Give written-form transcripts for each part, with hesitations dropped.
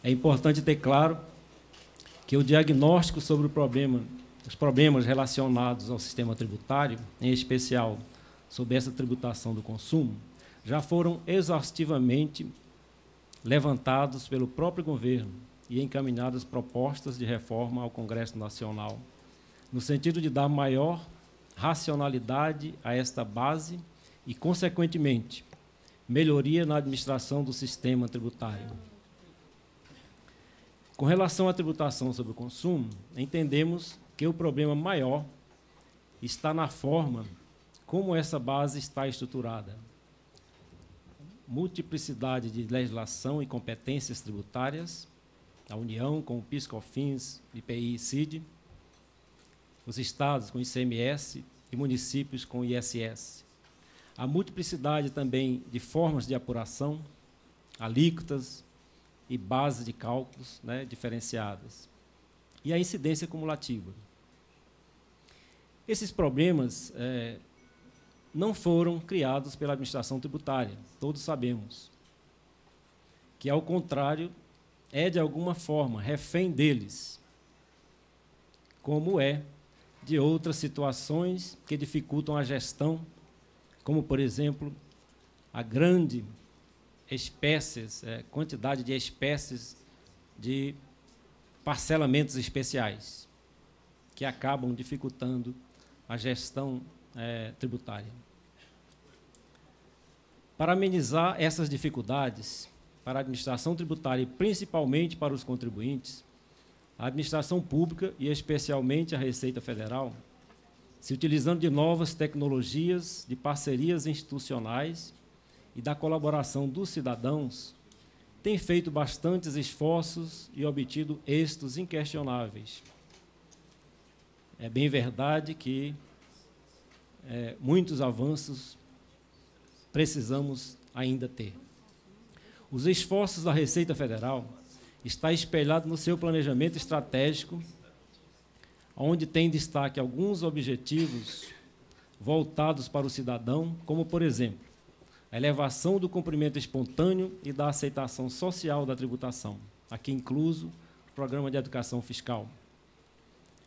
É importante ter claro que o diagnóstico sobre os problemas relacionados ao sistema tributário, em especial sobre essa tributação do consumo, já foram exaustivamente levantados pelo próprio governo e encaminhadas propostas de reforma ao Congresso Nacional, no sentido de dar maior racionalidade a esta base e, consequentemente, melhoria na administração do sistema tributário. Com relação à tributação sobre o consumo, entendemos que o problema maior está na forma como essa base está estruturada. Multiplicidade de legislação e competências tributárias, a União com o PIS/COFINS, IPI e CID, os estados com ICMS e municípios com ISS. A multiplicidade também de formas de apuração, alíquotas e bases de cálculos, né, diferenciadas. E a incidência cumulativa. Esses problemas não foram criados pela administração tributária, todos sabemos. Que, ao contrário, é, de alguma forma, refém deles, como é de outras situações que dificultam a gestão, como, por exemplo, a grande quantidade de espécies de parcelamentos especiais, que acabam dificultando a gestão tributária. Para amenizar essas dificuldades, para a administração tributária e principalmente para os contribuintes, a administração pública, e especialmente a Receita Federal, se utilizando de novas tecnologias, de parcerias institucionais e da colaboração dos cidadãos, tem feito bastantes esforços e obtido êxitos inquestionáveis. É bem verdade que muitos avanços precisamos ainda ter. Os esforços da Receita Federal estão espelhados no seu planejamento estratégico, onde tem destaque alguns objetivos voltados para o cidadão, como, por exemplo, a elevação do cumprimento espontâneo e da aceitação social da tributação, aqui incluso o Programa de Educação Fiscal,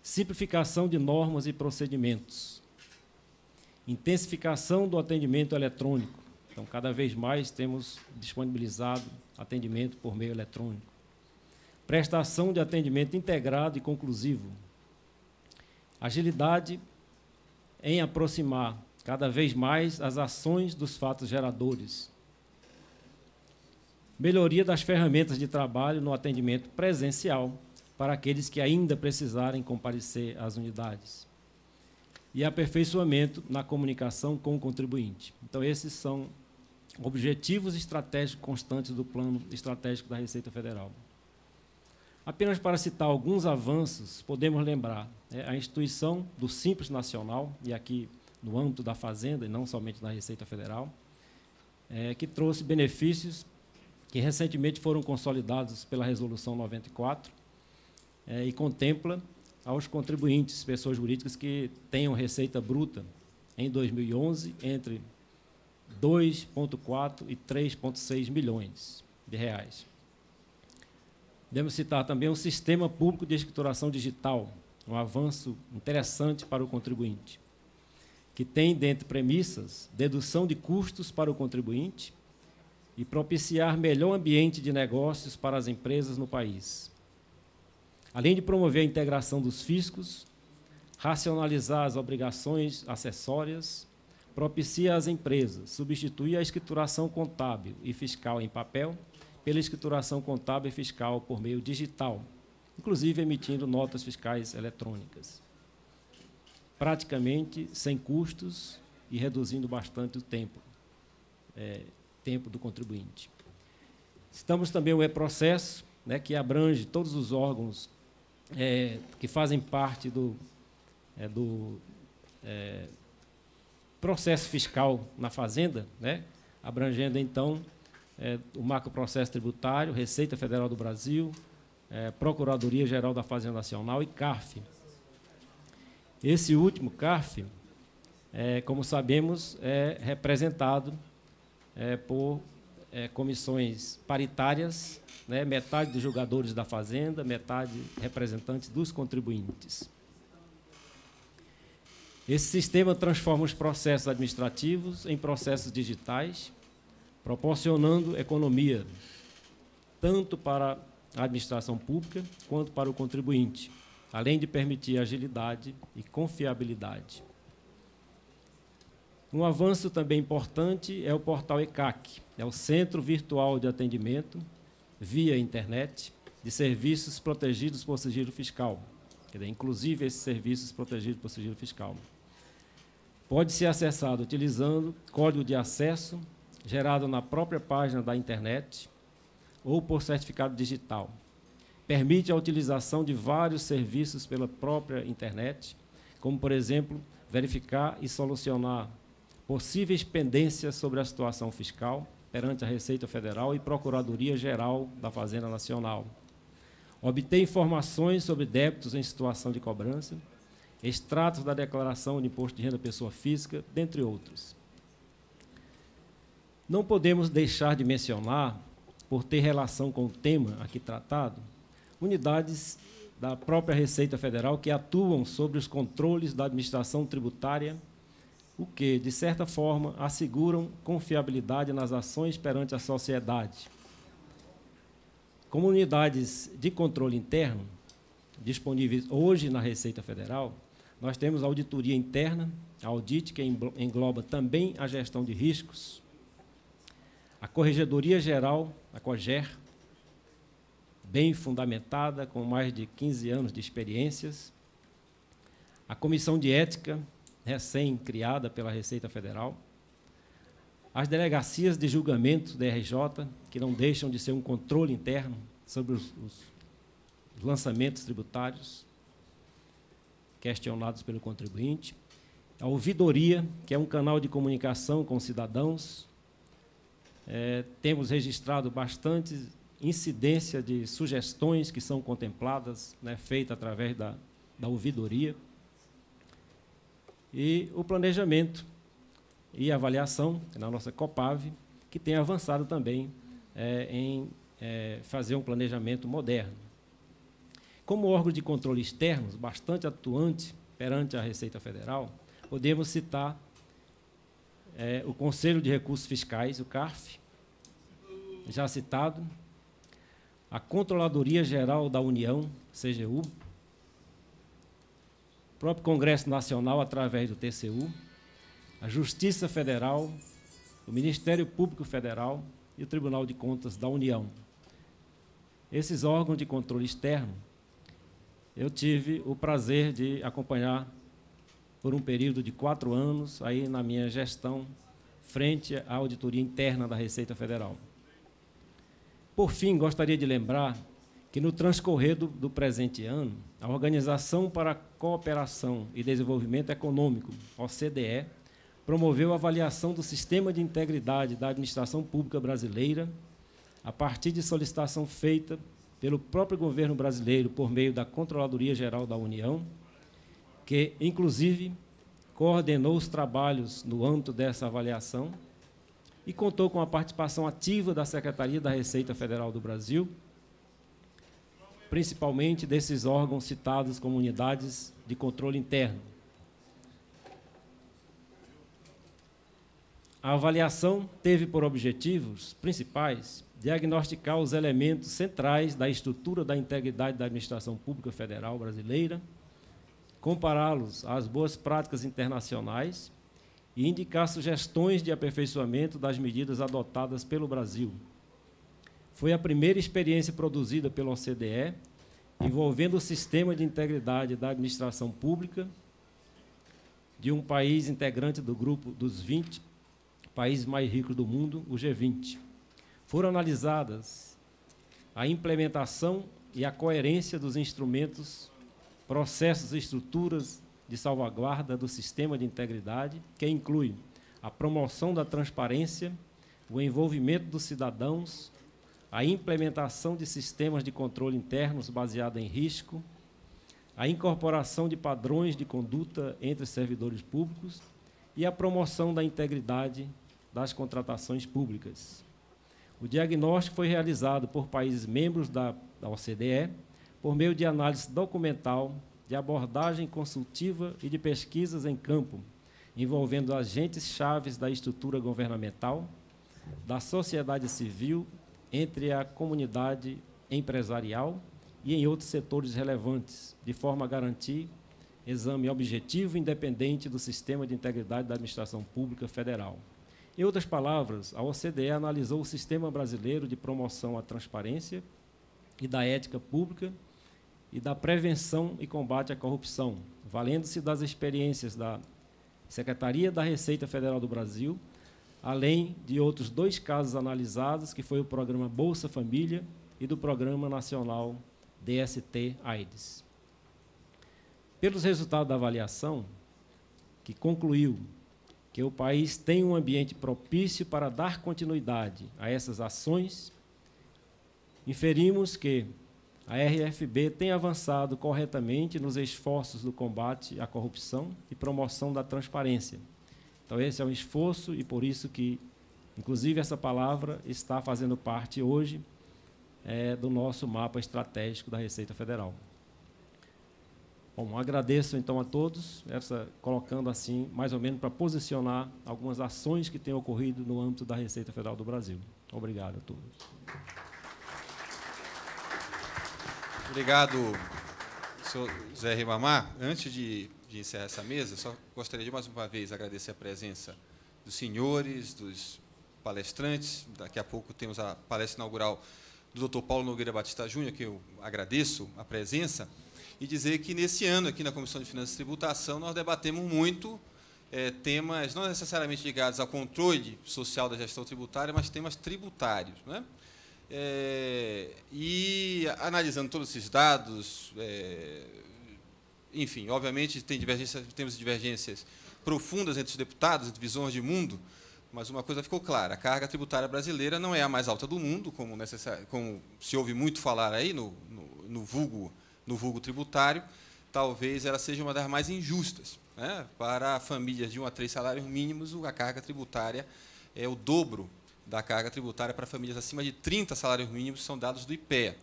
simplificação de normas e procedimentos, intensificação do atendimento eletrônico. Então, cada vez mais temos disponibilizado atendimento por meio eletrônico. Prestação de atendimento integrado e conclusivo. Agilidade em aproximar cada vez mais as ações dos fatos geradores. Melhoria das ferramentas de trabalho no atendimento presencial para aqueles que ainda precisarem comparecer às unidades. E aperfeiçoamento na comunicação com o contribuinte. Então, esses são objetivos estratégicos constantes do Plano Estratégico da Receita Federal. Apenas para citar alguns avanços, podemos lembrar a instituição do Simples Nacional, e aqui no âmbito da Fazenda, e não somente da Receita Federal, que trouxe benefícios que recentemente foram consolidados pela Resolução 94, e contempla aos contribuintes, pessoas jurídicas que tenham receita bruta em 2011 entre 2,4 e 3,6 milhões de reais. Devemos citar também o Sistema Público de Escrituração Digital, um avanço interessante para o contribuinte, que tem, dentre premissas, dedução de custos para o contribuinte e propiciar melhor ambiente de negócios para as empresas no país. Além de promover a integração dos fiscos, racionalizar as obrigações acessórias, propicia às empresas substituir a escrituração contábil e fiscal em papel pela escrituração contábil e fiscal por meio digital, inclusive emitindo notas fiscais eletrônicas, praticamente sem custos e reduzindo bastante o tempo do contribuinte. Estamos também o e-processo, que abrange todos os órgãos que fazem parte do processo fiscal na Fazenda, abrangendo, então, o macroprocesso tributário, Receita Federal do Brasil, Procuradoria-Geral da Fazenda Nacional e CARF. Esse último, CARF, como sabemos, é representado por comissões paritárias, né, metade dos julgadores da Fazenda, metade representantes dos contribuintes. Esse sistema transforma os processos administrativos em processos digitais, proporcionando economia tanto para a administração pública quanto para o contribuinte, além de permitir agilidade e confiabilidade. Um avanço também importante é o portal ECAC, é o Centro Virtual de Atendimento, via internet, de serviços protegidos por sigilo fiscal. Quer dizer, inclusive esses serviços protegidos por sigilo fiscal. Pode ser acessado utilizando código de acesso gerado na própria página da internet ou por certificado digital. Permite a utilização de vários serviços pela própria internet, como, por exemplo, verificar e solucionar possíveis pendências sobre a situação fiscal perante a Receita Federal e Procuradoria-Geral da Fazenda Nacional. Obter informações sobre débitos em situação de cobrança, extratos da declaração de imposto de renda pessoa física, dentre outros. Não podemos deixar de mencionar, por ter relação com o tema aqui tratado, unidades da própria Receita Federal que atuam sobre os controles da administração tributária, o que, de certa forma, asseguram confiabilidade nas ações perante a sociedade. Como unidades de controle interno, disponíveis hoje na Receita Federal, nós temos a auditoria interna, a audit, que engloba também a gestão de riscos, a Corregedoria Geral, a COGER, bem fundamentada, com mais de 15 anos de experiências, a Comissão de Ética, recém-criada pela Receita Federal, as delegacias de julgamento da RJ, que não deixam de ser um controle interno sobre os lançamentos tributários questionados pelo contribuinte, a ouvidoria, que é um canal de comunicação com cidadãos. Temos registrado bastante incidência de sugestões que são contempladas, né, feitas através da ouvidoria. E o planejamento e avaliação, na nossa COPAV, que tem avançado também em fazer um planejamento moderno. Como órgão de controle externo, bastante atuante perante a Receita Federal, podemos citar o Conselho de Recursos Fiscais, o CARF, já citado, a Controladoria Geral da União, CGU, o próprio Congresso Nacional, através do TCU, a Justiça Federal, o Ministério Público Federal e o Tribunal de Contas da União. Esses órgãos de controle externo, eu tive o prazer de acompanhar por um período de 4 anos, aí na minha gestão, frente à auditoria interna da Receita Federal. Por fim, gostaria de lembrar que, no transcorrer do presente ano, a Organização para a Cooperação e Desenvolvimento Econômico, OCDE, promoveu a avaliação do sistema de integridade da administração pública brasileira, a partir de solicitação feita pelo próprio governo brasileiro por meio da Controladoria Geral da União, que, inclusive, coordenou os trabalhos no âmbito dessa avaliação e contou com a participação ativa da Secretaria da Receita Federal do Brasil, principalmente desses órgãos citados como unidades de controle interno. A avaliação teve por objetivos principais diagnosticar os elementos centrais da estrutura da integridade da administração pública federal brasileira, compará-los às boas práticas internacionais e indicar sugestões de aperfeiçoamento das medidas adotadas pelo Brasil. Foi a primeira experiência produzida pela OCDE envolvendo o sistema de integridade da administração pública de um país integrante do grupo dos 20 países mais ricos do mundo, o G20. Foram analisadas a implementação e a coerência dos instrumentos, processos e estruturas de salvaguarda do sistema de integridade, que inclui a promoção da transparência, o envolvimento dos cidadãos, a implementação de sistemas de controle internos baseados em risco, a incorporação de padrões de conduta entre servidores públicos e a promoção da integridade das contratações públicas. O diagnóstico foi realizado por países membros da OCDE por meio de análise documental, de abordagem consultiva e de pesquisas em campo, envolvendo agentes chaves da estrutura governamental, da sociedade civil, entre a comunidade empresarial e em outros setores relevantes, de forma a garantir exame objetivo e independente do sistema de integridade da administração pública federal. Em outras palavras, a OCDE analisou o sistema brasileiro de promoção à transparência e da ética pública e da prevenção e combate à corrupção, valendo-se das experiências da Secretaria da Receita Federal do Brasil, além de outros 2 casos analisados, que foi o programa Bolsa Família e do Programa Nacional DST-AIDS. Pelos resultados da avaliação, que concluiu que o país tem um ambiente propício para dar continuidade a essas ações, inferimos que a RFB tem avançado corretamente nos esforços do combate à corrupção e promoção da transparência. Então, esse é um esforço e por isso que, inclusive, essa palavra está fazendo parte hoje do nosso mapa estratégico da Receita Federal. Bom, agradeço então a todos, colocando assim, mais ou menos, para posicionar algumas ações que têm ocorrido no âmbito da Receita Federal do Brasil. Obrigado a todos. Obrigado, senhor Zé Ribamar. Antes de encerrar essa mesa, só gostaria de mais uma vez agradecer a presença dos senhores, dos palestrantes. Daqui a pouco temos a palestra inaugural do Dr. Paulo Nogueira Batista Júnior, que eu agradeço a presença, e dizer que nesse ano, aqui na Comissão de Finanças e Tributação, nós debatemos muito temas não necessariamente ligados ao controle social da gestão tributária, mas temas tributários, né? E analisando todos esses dados, enfim, obviamente temos divergências profundas entre os deputados, entre visões de mundo, mas uma coisa ficou clara: a carga tributária brasileira não é a mais alta do mundo, como se ouve muito falar aí no vulgo tributário. Talvez ela seja uma das mais injustas, né? Para famílias de 1 a 3 salários mínimos, a carga tributária é o dobro da carga tributária para famílias acima de 30 salários mínimos, são dados do IPEA.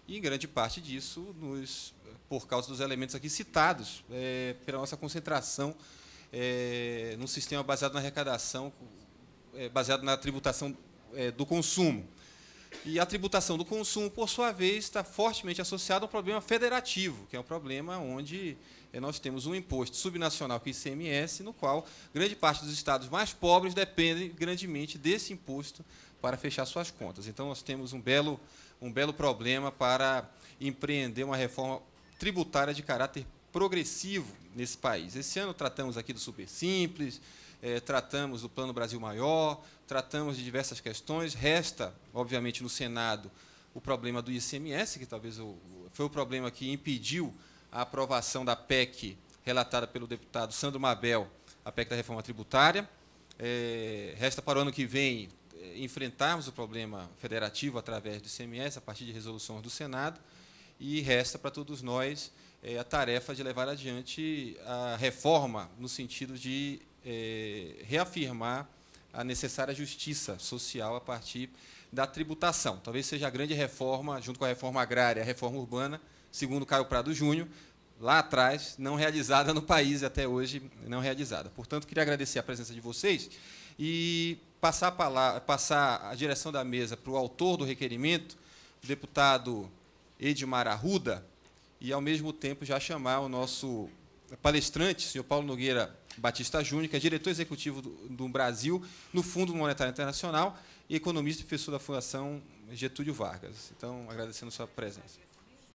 E, em grande parte disso, por causa dos elementos aqui citados, pela nossa concentração num sistema baseado na arrecadação, baseado na tributação do consumo. E a tributação do consumo, por sua vez, está fortemente associada ao problema federativo, que é um problema onde nós temos um imposto subnacional, que é o ICMS, no qual grande parte dos estados mais pobres dependem grandemente desse imposto para fechar suas contas. Então, nós temos um belo problema para empreender uma reforma tributária de caráter progressivo nesse país. Esse ano tratamos aqui do Super Simples, tratamos do Plano Brasil Maior, tratamos de diversas questões. Resta, obviamente, no Senado o problema do ICMS, que talvez foi o problema que impediu a aprovação da PEC relatada pelo deputado Sandro Mabel, a PEC da reforma tributária. Resta para o ano que vem enfrentarmos o problema federativo através do ICMS, a partir de resoluções do Senado, e resta para todos nós a tarefa de levar adiante a reforma no sentido de reafirmar a necessária justiça social a partir da tributação. Talvez seja a grande reforma, junto com a reforma agrária, a reforma urbana, segundo Caio Prado Júnior, lá atrás, não realizada no país, e até hoje não realizada. Portanto, queria agradecer a presença de vocês e passar a direção da mesa para o autor do requerimento, o deputado Edmar Arruda, e, ao mesmo tempo, já chamar o nosso palestrante, senhor Paulo Nogueira Batista Júnior, que é diretor executivo do Brasil no Fundo Monetário Internacional e economista e professor da Fundação Getúlio Vargas. Então, agradecendo a sua presença.